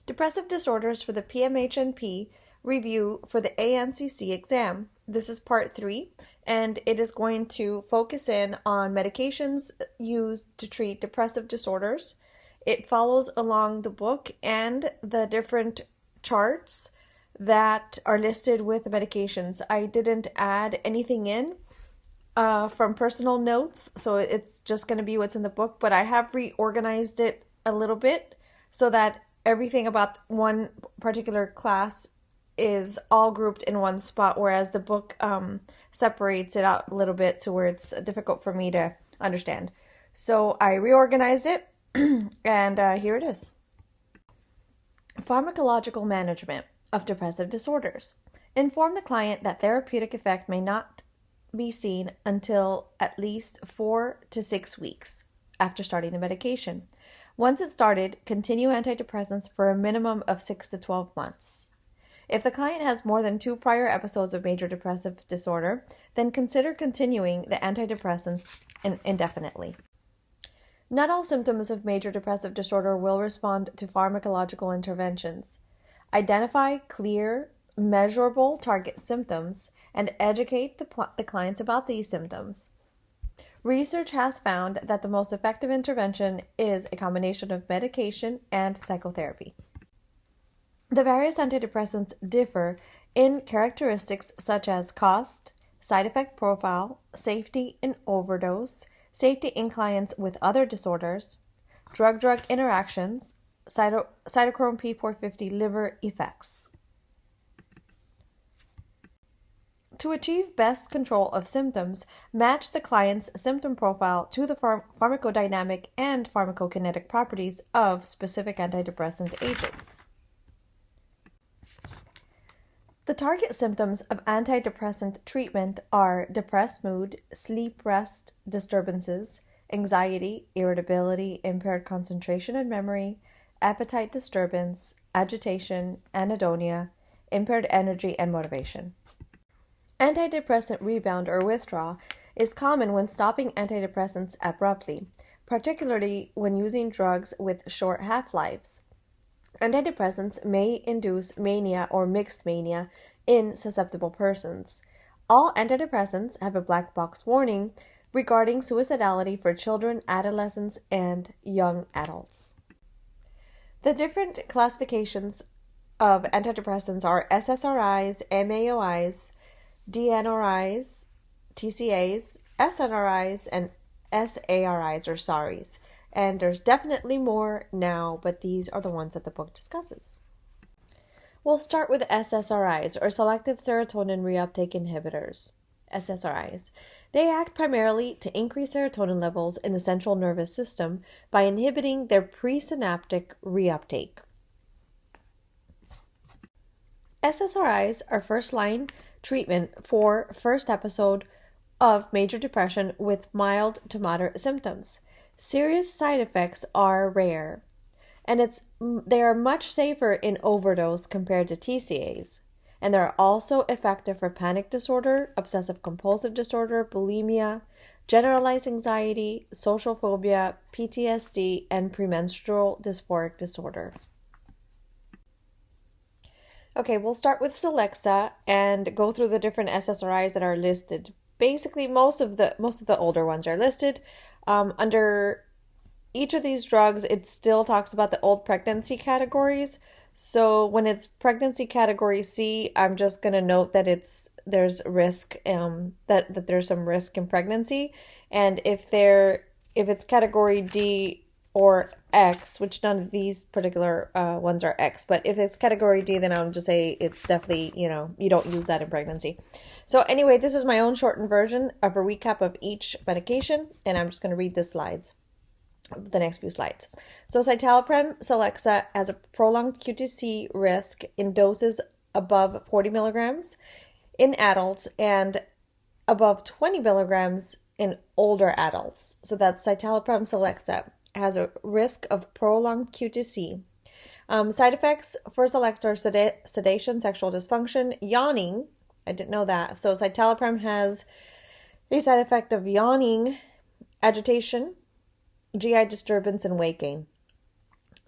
Depressive disorders for the PMHMP review for the ANCC exam. This is part 3, and it is going to focus in on medications used to treat depressive disorders. It follows along the book and the different charts that are listed with the medications. I didn't add anything in from personal notes, so it's just going to be what's in the book, but I have reorganized it a little bit so that everything about one particular class is all grouped in one spot, whereas the book separates it out a little bit to where it's difficult for me to understand. So I reorganized it, and here it is. Pharmacological management of depressive disorders. Inform the client that therapeutic effect may not be seen until at least 4 to 6 weeks after starting the medication. Once it's started, continue antidepressants for a minimum of 6 to 12 months. If the client has more than 2 prior episodes of major depressive disorder, then consider continuing the antidepressants indefinitely. Not all symptoms of major depressive disorder will respond to pharmacological interventions. Identify clear, measurable target symptoms and educate the clients about these symptoms. Research has found that the most effective intervention is a combination of medication and psychotherapy. The various antidepressants differ in characteristics such as cost, side effect profile, safety in overdose, safety in clients with other disorders, drug-drug interactions, cytochrome P450 liver effects. To achieve best control of symptoms, match the client's symptom profile to the pharmacodynamic and pharmacokinetic properties of specific antidepressant agents. The target symptoms of antidepressant treatment are depressed mood, sleep-rest disturbances, anxiety, irritability, impaired concentration and memory, appetite disturbance, agitation, anhedonia, impaired energy and motivation. Antidepressant rebound or withdrawal is common when stopping antidepressants abruptly, particularly when using drugs with short half-lives. Antidepressants may induce mania or mixed mania in susceptible persons. All antidepressants have a black box warning regarding suicidality for children, adolescents, and young adults. The different classifications of antidepressants are SSRIs, MAOIs, DNRIs, TCAs, SNRIs, and SARIs or SARIs. And there's definitely more now, but these are the ones that the book discusses. We'll start with SSRIs, or selective serotonin reuptake inhibitors. SSRIs. They act primarily to increase serotonin levels in the central nervous system by inhibiting their presynaptic reuptake. SSRIs are first-line treatment for first episode of major depression with mild to moderate symptoms. Serious side effects are rare, and they are much safer in overdose compared to TCAs. And they're also effective for panic disorder, obsessive-compulsive disorder, bulimia, generalized anxiety, social phobia, PTSD, and premenstrual dysphoric disorder. Okay, we'll start with Celexa and go through the different SSRIs that are listed. Basically, most of the older ones are listed. Under each of these drugs, it still talks about the old pregnancy categories. So when it's pregnancy category C, I'm just going to note that there's risk, that there's some risk in pregnancy. And if it's category D or X, which none of these particular ones are X, but if it's category D, then I'll just say it's definitely, you don't use that in pregnancy. So anyway, this is my own shortened version of a recap of each medication, and I'm just going to read the next few slides. So citalopram Celexa has a prolonged QTc risk in doses above 40 milligrams in adults and above 20 milligrams in older adults. So that's citalopram Celexa has a risk of prolonged QTc. Side effects for Celexa are sedation, sexual dysfunction, yawning. I didn't know that. So citalopram has a side effect of yawning, agitation, GI disturbance, and weight gain.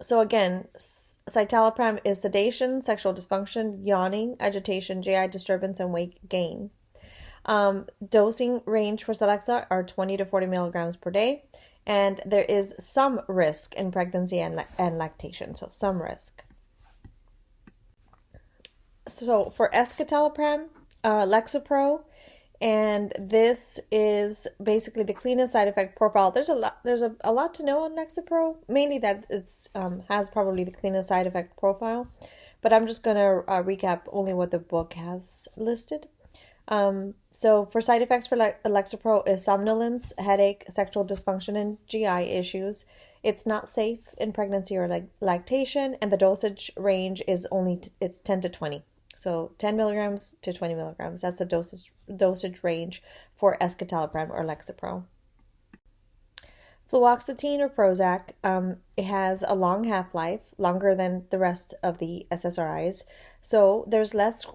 So again, Citalopram is sedation, sexual dysfunction, yawning, agitation, GI disturbance, and weight gain. Dosing range for Celexa are 20 to 40 milligrams per day, and there is some risk in pregnancy and lactation, so some risk. So for escitalopram, Lexapro, and this is basically the cleanest side effect profile. There's a lot to know on Lexapro, mainly that it's has probably the cleanest side effect profile, but I'm just gonna recap only what the book has listed. So for side effects for Lexapro is somnolence, headache, sexual dysfunction, and GI issues. It's not safe in pregnancy or lactation, and the dosage range is it's 10 to 20. So 10 milligrams to 20 milligrams. That's the dosage range for escitalopram or Lexapro. Fluoxetine or Prozac, it has a long half-life, longer than the rest of the SSRIs. So there's less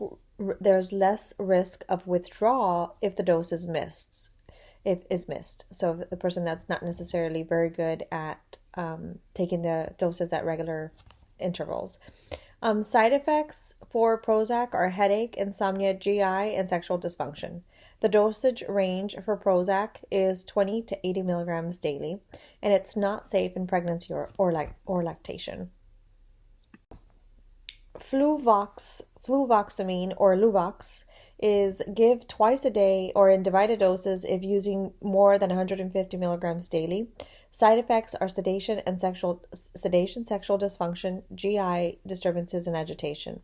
risk of withdrawal if the dose is missed. So the person that's not necessarily very good at taking the doses at regular intervals. Side effects for Prozac are headache, insomnia, GI, and sexual dysfunction. The dosage range for Prozac is 20 to 80 milligrams daily, and it's not safe in pregnancy or lactation. Fluvoxamine or Luvox is give twice a day or in divided doses if using more than 150 milligrams daily. Side effects are sedation, sexual dysfunction, GI disturbances, and agitation.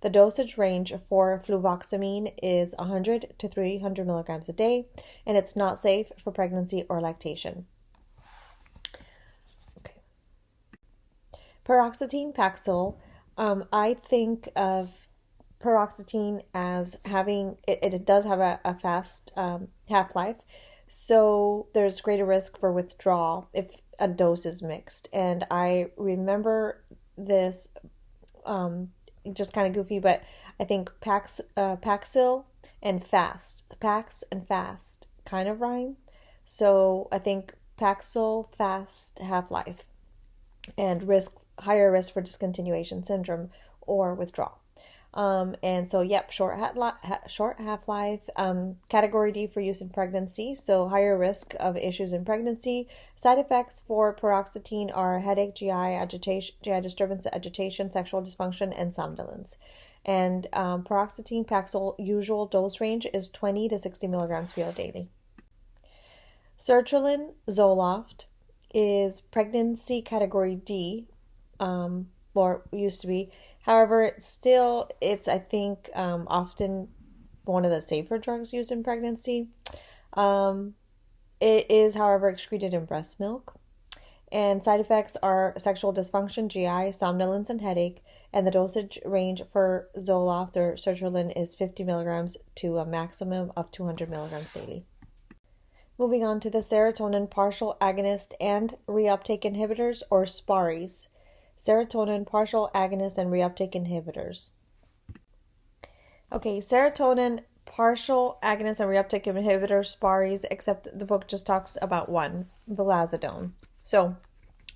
The dosage range for fluvoxamine is 100 to 300 milligrams a day, and it's not safe for pregnancy or lactation. Okay. Paroxetine Paxil. I think of paroxetine as having, it does have a fast half-life, so there's greater risk for withdrawal if a dose is mixed. And I remember this, just kind of goofy, but I think Paxil and fast, Pax and fast kind of rhyme. So I think Paxil, fast half-life, and higher risk for discontinuation syndrome or withdrawal. And so, short half-life, category D for use in pregnancy, so higher risk of issues in pregnancy. Side effects for paroxetine are headache, GI disturbance, agitation, sexual dysfunction, and somnolence. And paroxetine Paxil usual dose range is 20 to 60 milligrams per daily. Sertraline Zoloft is pregnancy category D, or used to be. However, it's I think often one of the safer drugs used in pregnancy. It is, however, excreted in breast milk. And side effects are sexual dysfunction, GI, somnolence, and headache. And the dosage range for Zoloft or sertraline is 50 milligrams to a maximum of 200 milligrams daily. Moving on to the serotonin partial agonist and reuptake inhibitors, or SPARIs. Serotonin partial agonist and reuptake inhibitors. Okay, serotonin partial agonist and reuptake inhibitors, SPARIs, except the book just talks about one, vilazodone. So,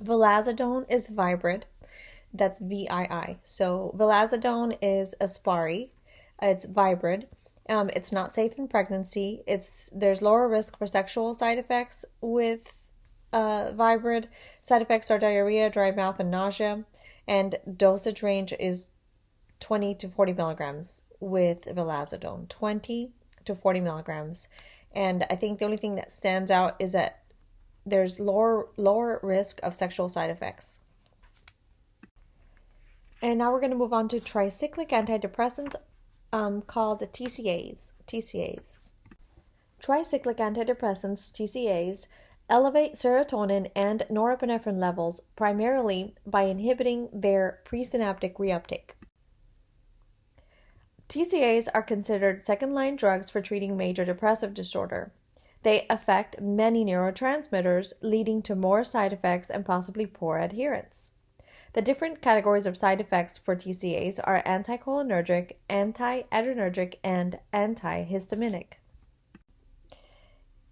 vilazodone is Viibryd. That's VII. So, vilazodone is a SPARI. It's Viibryd. It's not safe in pregnancy. There's lower risk for sexual side effects with Viibryd. Side effects are diarrhea, dry mouth, and nausea. And dosage range is 20 to 40 milligrams with vilazodone. 20 to 40 milligrams. And I think the only thing that stands out is that there's lower risk of sexual side effects. And now we're going to move on to tricyclic antidepressants called TCAs. Tricyclic antidepressants, TCAs, elevate serotonin and norepinephrine levels primarily by inhibiting their presynaptic reuptake. TCAs are considered second-line drugs for treating major depressive disorder. They affect many neurotransmitters, leading to more side effects and possibly poor adherence. The different categories of side effects for TCAs are anticholinergic, antiadrenergic, and antihistaminic.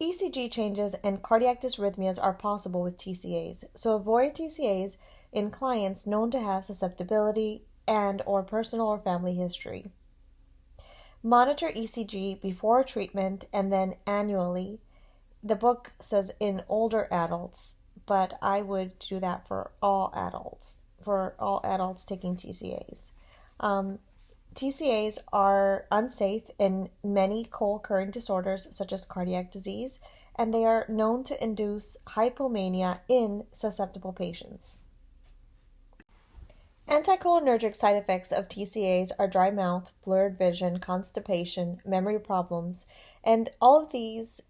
ECG changes and cardiac dysrhythmias are possible with TCAs, so avoid TCAs in clients known to have susceptibility and or personal or family history. Monitor ECG before treatment and then annually. The book says in older adults, but I would do that for all adults taking TCAs. TCAs are unsafe in many co-occurring disorders such as cardiac disease, and they are known to induce hypomania in susceptible patients. Anticholinergic side effects of TCAs are dry mouth, blurred vision, constipation, memory problems, and all of these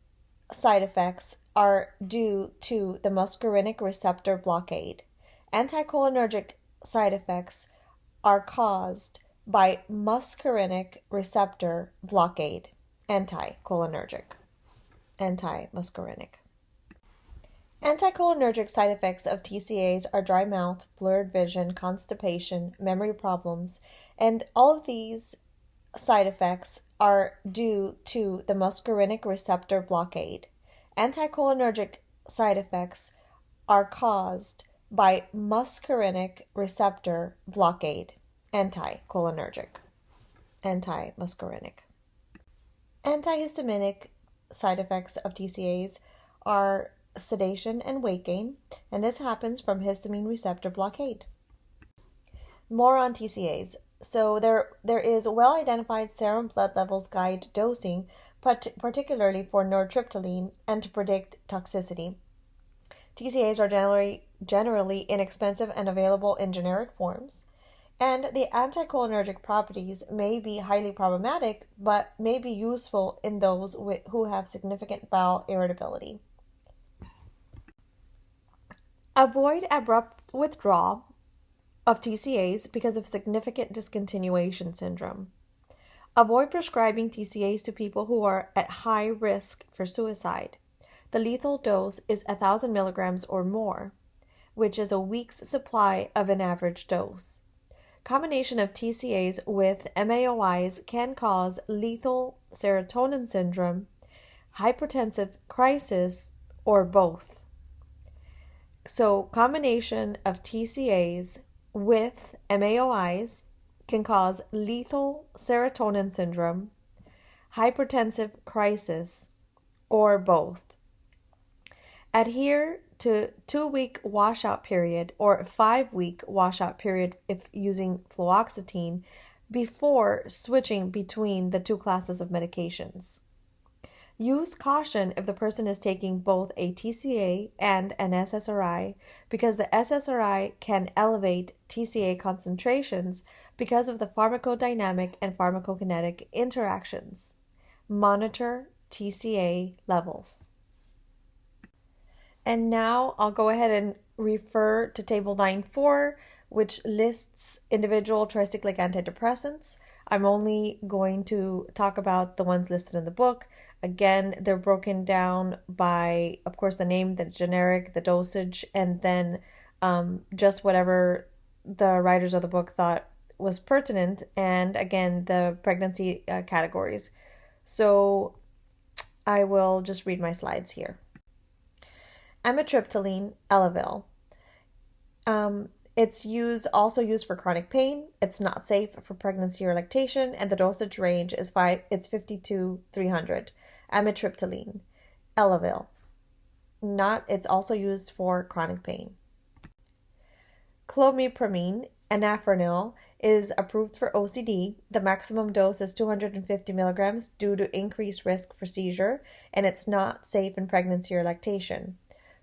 side effects are due to the muscarinic receptor blockade. Anticholinergic side effects are caused by muscarinic receptor blockade. Anticholinergic. Anti-muscarinic. Anticholinergic side effects of TCAs are dry mouth, blurred vision, constipation, memory problems, and all of these side effects are due to the muscarinic receptor blockade. Anticholinergic side effects are caused by muscarinic receptor blockade. Anticholinergic. Anti-muscarinic. Antihistaminic side effects of TCAs are sedation and weight gain, and this happens from histamine receptor blockade. More on TCAs. So there is well-identified serum blood levels guide dosing, particularly for nortriptyline and to predict toxicity. TCAs are generally inexpensive and available in generic forms, and the anticholinergic properties may be highly problematic, but may be useful in those who have significant bowel irritability. Avoid abrupt withdrawal of TCAs because of significant discontinuation syndrome. Avoid prescribing TCAs to people who are at high risk for suicide. The lethal dose is 1,000 milligrams or more, which is a week's supply of an average dose. Combination of TCAs with MAOIs can cause lethal serotonin syndrome, hypertensive crisis, or both. So combination of TCAs with MAOIs can cause lethal serotonin syndrome, hypertensive crisis, or both. Adhere to 2-week washout period or 5-week washout period if using fluoxetine before switching between the two classes of medications. Use caution if the person is taking both a TCA and an SSRI because the SSRI can elevate TCA concentrations because of the pharmacodynamic and pharmacokinetic interactions. Monitor TCA levels. And now I'll go ahead and refer to Table 9.4, which lists individual tricyclic antidepressants. I'm only going to talk about the ones listed in the book. Again, they're broken down by, of course, the name, the generic, the dosage, and then just whatever the writers of the book thought was pertinent, and again, the pregnancy categories. So I will just read my slides here. Amitriptyline, Elavil. It's also used for chronic pain. It's not safe for pregnancy or lactation, and the dosage range is 50 to 300. Amitriptyline, Elavil. It's also used for chronic pain. Clomipramine, anafranil, is approved for OCD. The maximum dose is 250 milligrams due to increased risk for seizure, and it's not safe in pregnancy or lactation.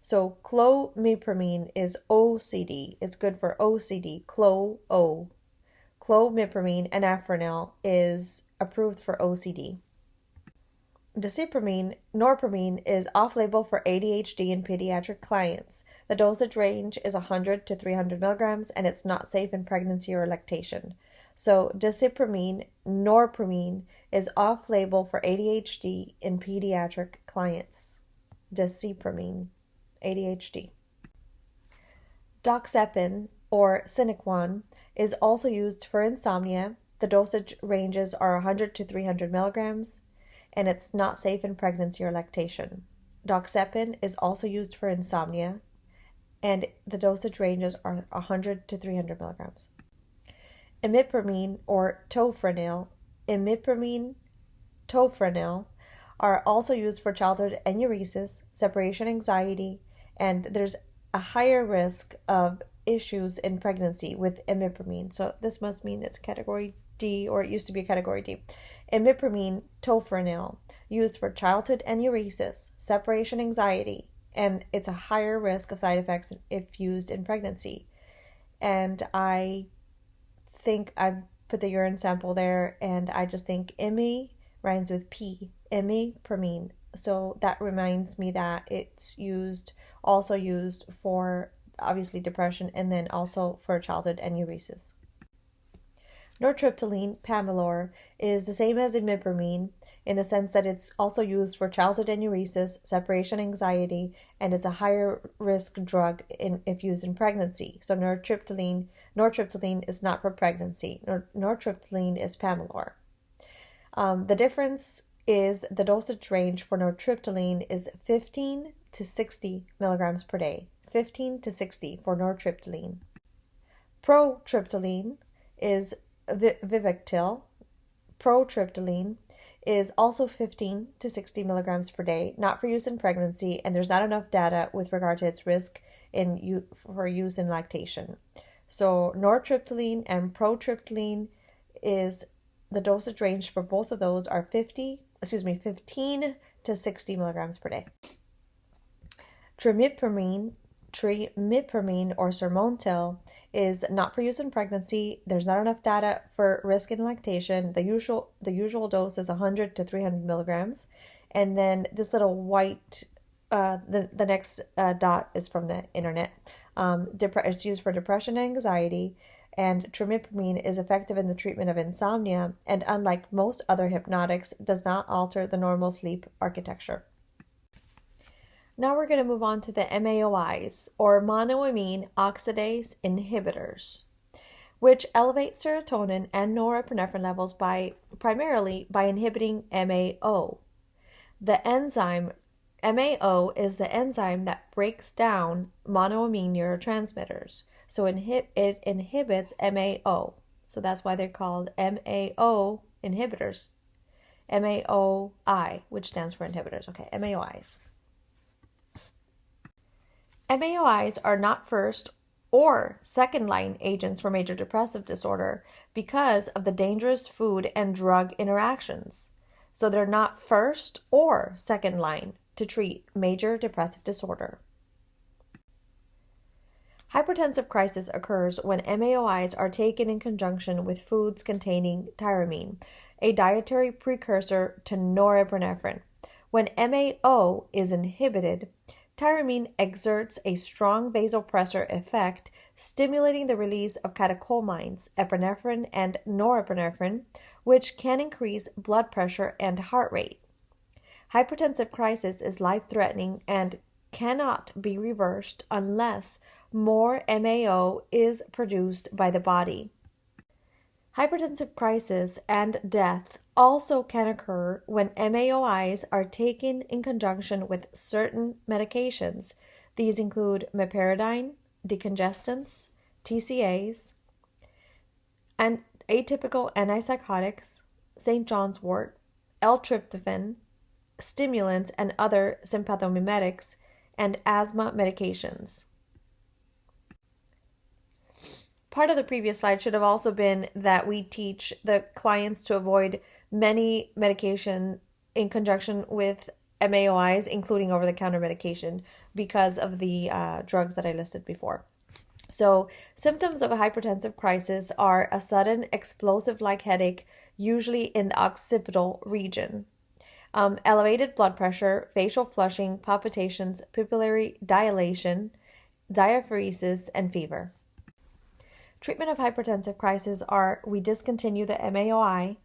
So clomipramine is OCD. It's good for OCD. Clomipramine, anafranil, is approved for OCD. Desipramine, norpramine, is off-label for ADHD in pediatric clients. The dosage range is 100 to 300 milligrams, and it's not safe in pregnancy or lactation. So desipramine, norpramine, is off-label for ADHD in pediatric clients. Desipramine, ADHD. Doxepin, or Sinequan, is also used for insomnia. The dosage ranges are 100 to 300 milligrams, and it's not safe in pregnancy or lactation. Doxepin is also used for insomnia. and the dosage ranges are 100 to 300 milligrams. Imipramine or tofranil are also used for childhood enuresis, separation anxiety, and there's a higher risk of issues in pregnancy with imipramine. So this must mean it's category D, or it used to be category D. Imipramine tofranil, used for childhood enuresis, separation anxiety, and it's a higher risk of side effects if used in pregnancy. And I think I put the urine sample there, and I just think imi rhymes with P, imipramine. So that reminds me that it's also used for obviously depression, and then also for childhood enuresis. Nortriptyline, Pamelor, is the same as imipramine in the sense that it's also used for childhood enuresis, separation anxiety, and it's a higher risk drug if used in pregnancy. So nortriptyline is not for pregnancy. Nortriptyline is Pamelor. The difference is the dosage range for nortriptyline is 15 to 60 milligrams per day. 15 to 60 for nortriptyline. Protriptyline is Vivectil. Protriptyline is also 15 to 60 milligrams per day, not for use in pregnancy, and there's not enough data with regard to its risk for use in lactation. So nortriptyline and protriptyline is the dosage range for both of those are 15 to 60 milligrams per day. Trimipramine or Sermontil is not for use in pregnancy. There's not enough data for risk in lactation. The usual dose is 100 to 300 milligrams. And then this little white, the next dot is from the internet. It's used for depression and anxiety. And trimipramine is effective in the treatment of insomnia, and unlike most other hypnotics, does not alter the normal sleep architecture. Now we're going to move on to the MAOIs, or monoamine oxidase inhibitors, which elevate serotonin and norepinephrine levels primarily by inhibiting MAO. The enzyme MAO is the enzyme that breaks down monoamine neurotransmitters. So it inhibits MAO. So that's why they're called MAO inhibitors. MAOI, which stands for inhibitors. Okay, MAOIs. MAOIs are not first or second line agents for major depressive disorder because of the dangerous food and drug interactions. So they're not first or second line to treat major depressive disorder. Hypertensive crisis occurs when MAOIs are taken in conjunction with foods containing tyramine, a dietary precursor to norepinephrine. When MAO is inhibited, tyramine exerts a strong vasopressor effect, stimulating the release of catecholamines, epinephrine and norepinephrine, which can increase blood pressure and heart rate. Hypertensive crisis is life-threatening and cannot be reversed unless more MAO is produced by the body. Hypertensive crisis and death also can occur when MAOIs are taken in conjunction with certain medications. These include meperidine, decongestants, TCAs, and atypical antipsychotics, St. John's wort, L-tryptophan, stimulants and other sympathomimetics, and asthma medications. Part of the previous slide should have also been that we teach the clients to avoid many medication in conjunction with MAOIs, including over-the-counter medication, because of the drugs that I listed before. So symptoms of a hypertensive crisis are a sudden explosive-like headache, usually in the occipital region, elevated blood pressure, facial flushing, palpitations, pupillary dilation, diaphoresis, and fever. Treatment of hypertensive crisis are: we discontinue the MAOI,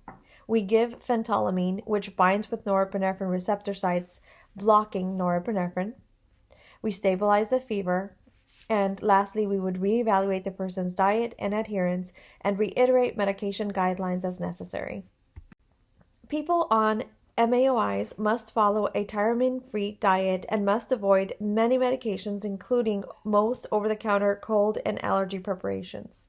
we give phentolamine, which binds with norepinephrine receptor sites, blocking norepinephrine, we stabilize the fever, and lastly, we would reevaluate the person's diet and adherence and reiterate medication guidelines as necessary. People on MAOIs must follow a tyramine-free diet and must avoid many medications, including most over-the-counter cold and allergy preparations.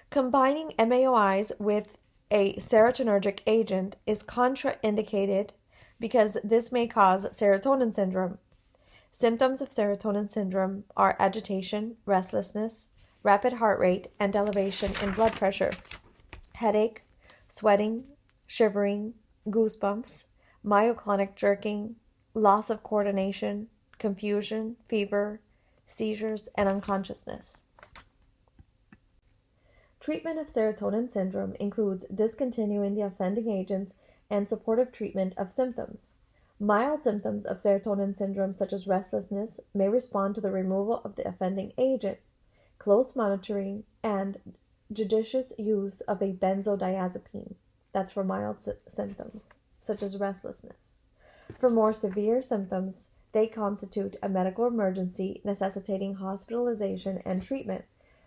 Combining MAOIs with a serotonergic agent is contraindicated because this may cause serotonin syndrome. Symptoms of serotonin syndrome are agitation, restlessness, rapid heart rate, and elevation in blood pressure, headache, sweating, shivering, goosebumps, myoclonic jerking, loss of coordination, confusion, fever, seizures, and unconsciousness. Treatment of serotonin syndrome includes discontinuing the offending agents and supportive treatment of symptoms. Mild symptoms of serotonin syndrome, such as restlessness, may respond to the removal of the offending agent, close monitoring, and judicious use of a benzodiazepine. That's for mild symptoms, such as restlessness. For more severe symptoms, they constitute a medical emergency necessitating hospitalization and treatment,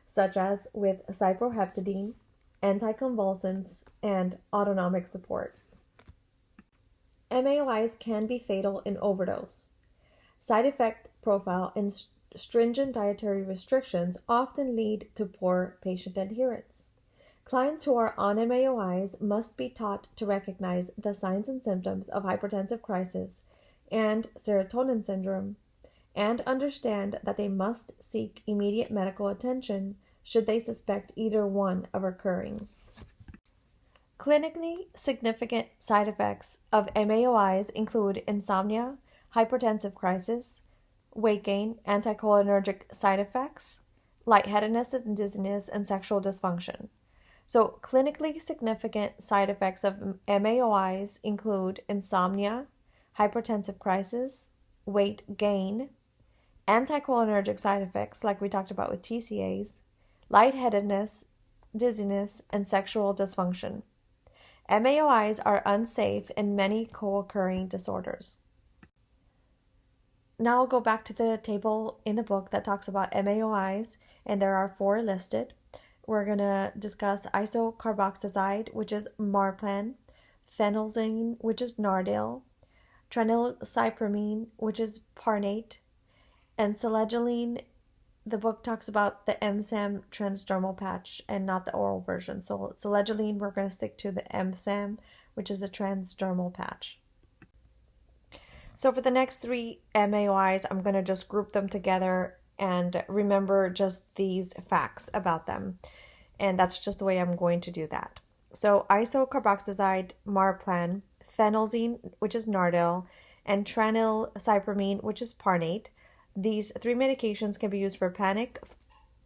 such as with cyproheptadine, anticonvulsants, and autonomic support. MAOIs can be fatal in overdose. Side effect profile and stringent dietary restrictions often lead to poor patient adherence. Clients who are on MAOIs must be taught to recognize the signs and symptoms of hypertensive crisis and serotonin syndrome, and understand that they must seek immediate medical attention should they suspect either one of occurring. Clinically significant side effects of MAOIs include insomnia, hypertensive crisis, weight gain, anticholinergic side effects, lightheadedness and dizziness, and sexual dysfunction. So, clinically significant side effects of MAOIs include insomnia, hypertensive crisis, weight gain, anticholinergic side effects like we talked about with TCAs, lightheadedness, dizziness, and sexual dysfunction. MAOIs are unsafe in many co-occurring disorders. Now I'll go back to the table in the book that talks about MAOIs, and there are 4 listed. We're going to discuss isocarboxazide, which is Marplan, phenelzine, which is Nardil, tranylcypromine, which is Parnate, and selegiline. The book talks about the MSAM transdermal patch and not the oral version. So selegiline, we're going to stick to the MSAM, which is a transdermal patch. So for the next 3 MAOIs, I'm going to just group them together and remember just these facts about them. And that's just the way I'm going to do that. So isocarboxazide, Marplan, phenelzine, which is Nardil, and tranylcypromine, which is Parnate. These 3 medications can be used for panic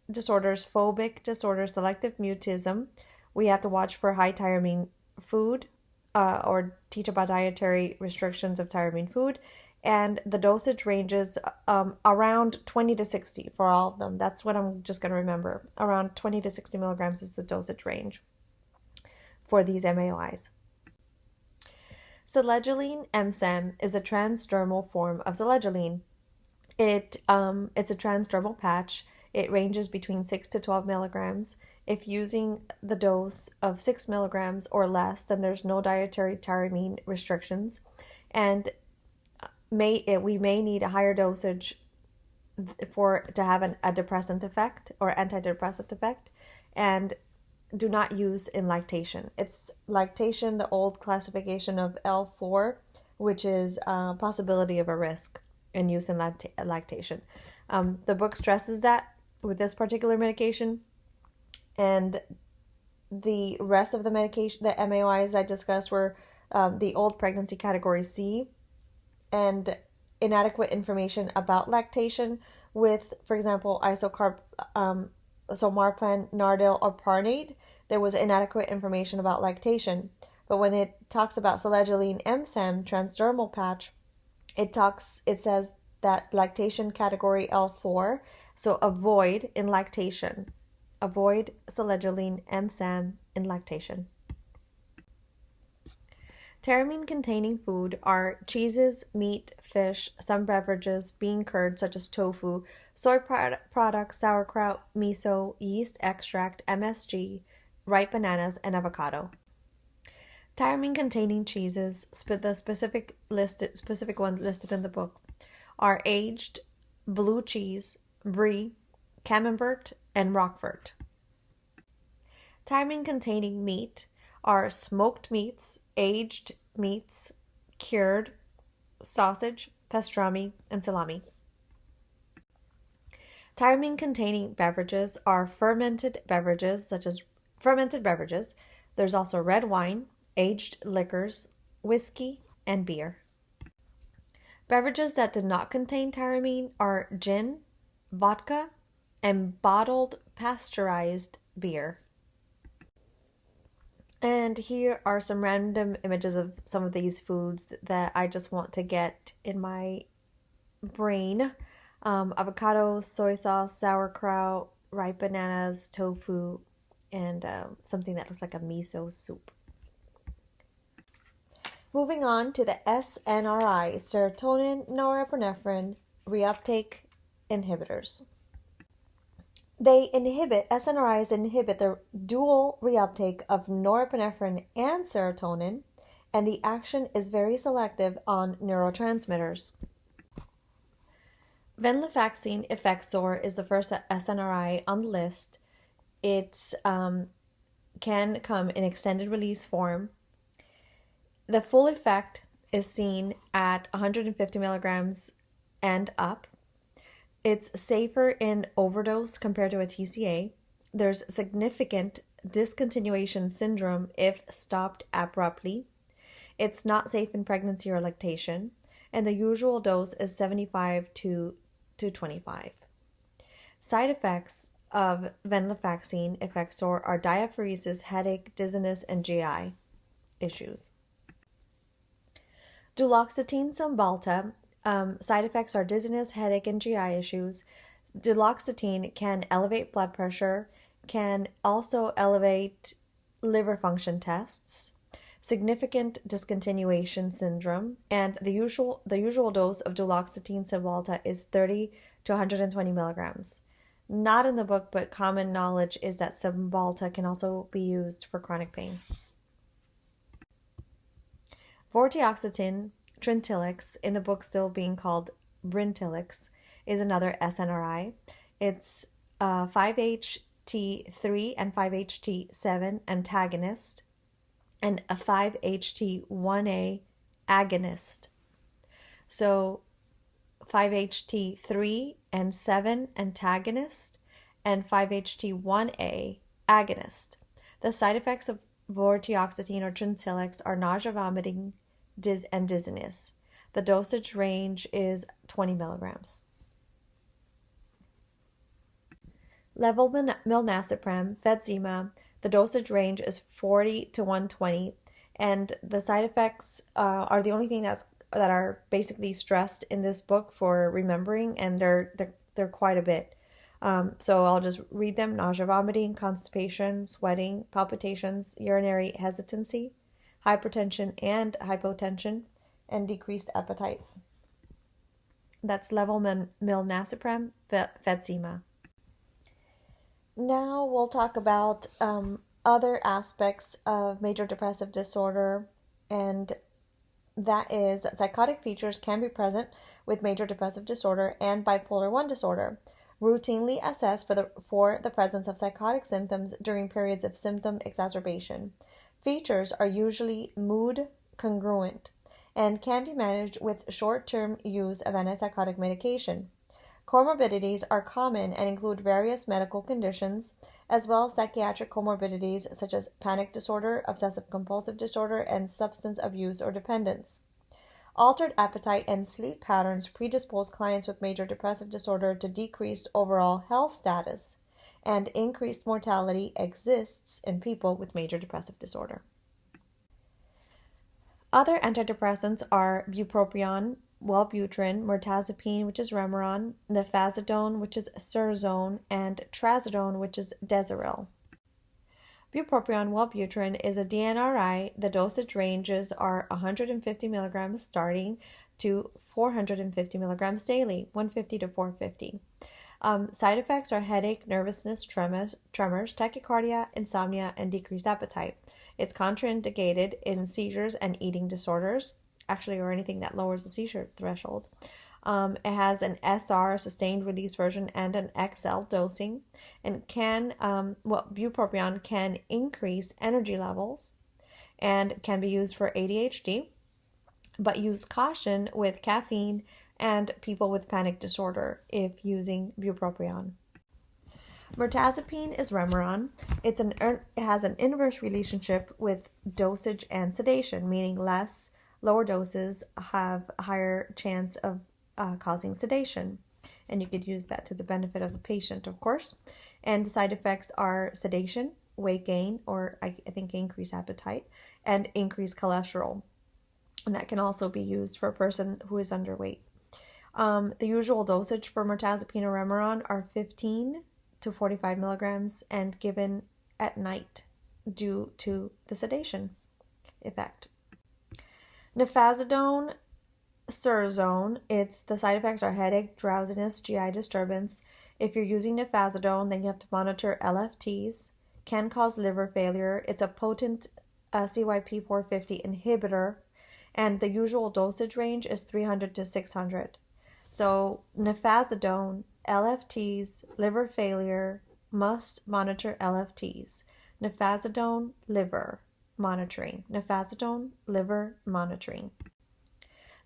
disorders, phobic disorders, selective mutism. We have to watch for high tyramine food or teach about dietary restrictions of tyramine food. And the dosage ranges around 20 to 60 for all of them. That's what I'm just going to remember. Around 20 to 60 milligrams is the dosage range for these MAOIs. Selegiline MSAM is a transdermal form of selegiline. It's a transdermal patch. It ranges between 6 to 12 milligrams. If using the dose of 6 milligrams or less, then there's no dietary tyramine restrictions. And we may need a higher dosage to have a depressant effect or antidepressant effect, and do not use in lactation. It's lactation, the old classification of L4, which is a possibility of a risk in use in lactation. The book stresses that with this particular medication, and the rest of the medication, the MAOIs I discussed, were the old pregnancy category C, and inadequate information about lactation with, for example, Marplan, Nardil, or Parnate. There was inadequate information about lactation. But when it talks about selegiline MSAM transdermal patch, it says that lactation category L4, so avoid in lactation. Avoid selegiline MSAM in lactation. Tyramine-containing food are cheeses, meat, fish, some beverages, bean curd such as tofu, soy products, sauerkraut, miso, yeast extract, MSG, ripe bananas, and avocado. Tyramine-containing cheeses, the specific ones listed in the book, are aged, blue cheese, brie, camembert, and roquefort. Tyramine-containing meat are smoked meats, aged meats, cured, sausage, pastrami, and salami. Tyramine-containing beverages are fermented beverages, There's also red wine, aged liquors, whiskey, and beer. Beverages that do not contain tyramine are gin, vodka, and bottled pasteurized beer. And here are some random images of some of these foods that I just want to get in my brain. Avocado, soy sauce, sauerkraut, ripe bananas, tofu, and something that looks like a miso soup. Moving on to the SNRI, serotonin norepinephrine reuptake inhibitors. SNRIs inhibit the dual reuptake of norepinephrine and serotonin, and the action is very selective on neurotransmitters. Venlafaxine Effexor is the first SNRI on the list. It can come in extended release form. The full effect is seen at 150 milligrams and up. It's safer in overdose compared to a TCA. There's significant discontinuation syndrome if stopped abruptly. It's not safe in pregnancy or lactation, and the usual dose is 75 to 25. Side effects of venlafaxine Effexor are diaphoresis, headache, dizziness, and GI issues. Duloxetine Cymbalta, side effects are dizziness, headache, and GI issues. Duloxetine can elevate blood pressure, can also elevate liver function tests, significant discontinuation syndrome, and the usual dose of duloxetine Cymbalta is 30 to 120 milligrams. Not in the book, but common knowledge is that Cymbalta can also be used for chronic pain. Vortioxetine Trintellix, in the book still being called Brintellix, is another SNRI. It's a 5-HT3 and 5-HT7 antagonist and a 5-HT1A agonist. So 5-HT3 and 7 antagonist and 5-HT1A agonist. The side effects of vortioxetine or Trintellix are nausea, vomiting, and dizziness. The dosage range is 20 milligrams. Levolmilnacipran, Vedzima, the dosage range is 40 to 120, and the side effects are the only thing that are basically stressed in this book for remembering, and they're quite a bit. So I'll just read them: nausea, vomiting, constipation, sweating, palpitations, urinary hesitancy, hypertension and hypotension, and decreased appetite. That's levolmilnacipran, Vedzima. Now we'll talk about other aspects of major depressive disorder, and that is that psychotic features can be present with major depressive disorder and bipolar I disorder. Routinely assess for the presence of psychotic symptoms during periods of symptom exacerbation. Features are usually mood congruent and can be managed with short-term use of antipsychotic medication. Comorbidities are common and include various medical conditions, as well as psychiatric comorbidities such as panic disorder, obsessive-compulsive disorder, and substance abuse or dependence. Altered appetite and sleep patterns predispose clients with major depressive disorder to decreased overall health status, and increased mortality exists in people with major depressive disorder. Other antidepressants are bupropion, Wellbutrin, mirtazapine, which is Remeron, nifazodone, which is Surzone, and trazodone, which is Deseril. Bupropion Wellbutrin is a DNRI. The dosage ranges are 150 milligrams starting to 450 milligrams daily, 150 to 450. Side effects are headache, nervousness, tremors, tachycardia, insomnia, and decreased appetite. It's contraindicated in seizures and eating disorders, actually, or anything that lowers the seizure threshold. It has an SR, sustained release version, and an XL dosing, and bupropion can increase energy levels and can be used for ADHD, but use caution with caffeine and people with panic disorder if using bupropion. Mirtazapine is Remeron. It has an inverse relationship with dosage and sedation, meaning lower doses have a higher chance of causing sedation. And you could use that to the benefit of the patient, of course. And the side effects are sedation, weight gain, or I think increased appetite, and increased cholesterol. And that can also be used for a person who is underweight. The usual dosage for mirtazapine or Remeron are 15 to 45 milligrams and given at night due to the sedation effect. Nefazodone, Surzone, the side effects are headache, drowsiness, GI disturbance. If you're using nefazodone, then you have to monitor LFTs. Can cause liver failure. It's a potent CYP450 inhibitor, and the usual dosage range is 300 to 600. So nefazodone, LFTs, liver failure, must monitor LFTs. Nefazodone, liver monitoring. Nefazodone, liver monitoring.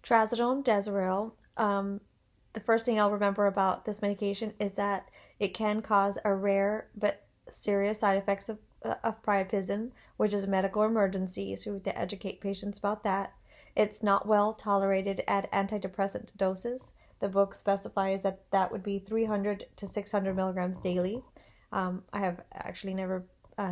Trazodone, Deseril. The first thing I'll remember about this medication is that it can cause a rare but serious side effects of priapism, which is a medical emergency, so we have to educate patients about that. It's not well tolerated at antidepressant doses. The book specifies that would be 300 to 600 milligrams daily. I have actually never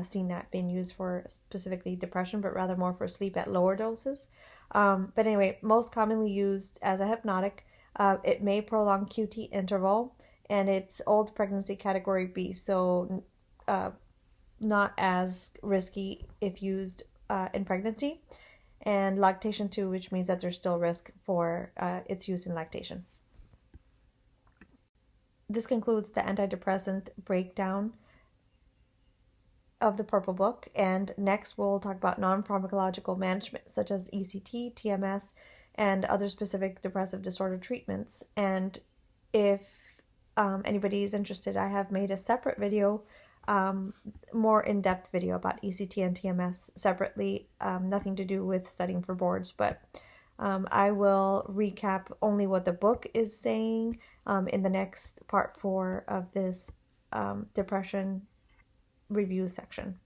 seen that being used for specifically depression, but rather more for sleep at lower doses. But anyway, most commonly used as a hypnotic. It may prolong QT interval, and it's old pregnancy category B, so not as risky if used in pregnancy, and lactation 2, which means that there's still risk for its use in lactation. This concludes the antidepressant breakdown of the Purple Book, and next we'll talk about non-pharmacological management such as ECT, TMS, and other specific depressive disorder treatments. And if anybody is interested, I have made a separate video, more in-depth video about ECT and TMS separately, nothing to do with studying for boards, but I will recap only what the book is saying in the next part 4 of this depression review section.